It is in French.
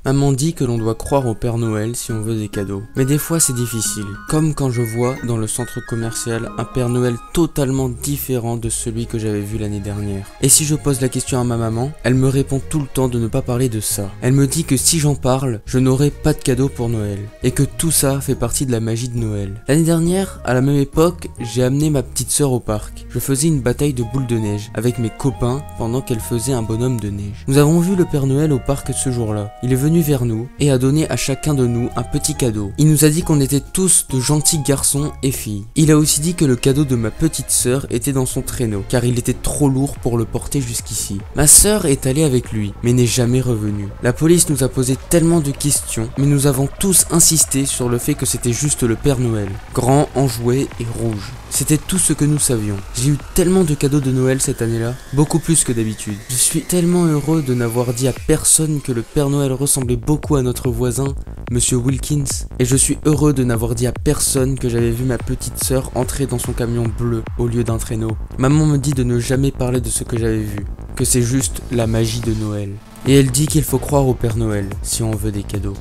Maman dit que l'on doit croire au Père Noël si on veut des cadeaux. Mais des fois c'est difficile, comme quand je vois dans le centre commercial un Père Noël totalement différent de celui que j'avais vu l'année dernière. Et si je pose la question à ma maman, elle me répond tout le temps de ne pas parler de ça. Elle me dit que si j'en parle, je n'aurai pas de cadeau pour Noël. Et que tout ça fait partie de la magie de Noël. L'année dernière, à la même époque, j'ai amené ma petite sœur au parc. Je faisais une bataille de boules de neige avec mes copains pendant qu'elle faisait un bonhomme de neige. Nous avons vu le Père Noël au parc ce jour-là. Il est venu vers nous et a donné à chacun de nous un petit cadeau. Il nous a dit qu'on était tous de gentils garçons et filles. Il a aussi dit que le cadeau de ma petite sœur était dans son traîneau, car il était trop lourd pour le porter jusqu'ici. Ma sœur est allée avec lui, mais n'est jamais revenue. La police nous a posé tellement de questions, mais nous avons tous insisté sur le fait que c'était juste le Père Noël, grand, enjoué et rouge. C'était tout ce que nous savions. J'ai eu tellement de cadeaux de Noël cette année-là, beaucoup plus que d'habitude. Je suis tellement heureux de n'avoir dit à personne que le Père Noël ressemblait beaucoup à notre voisin, Monsieur Wilkins, et je suis heureux de n'avoir dit à personne que j'avais vu ma petite sœur entrer dans son camion bleu au lieu d'un traîneau. Maman me dit de ne jamais parler de ce que j'avais vu, que c'est juste la magie de Noël. Et elle dit qu'il faut croire au Père Noël si on veut des cadeaux.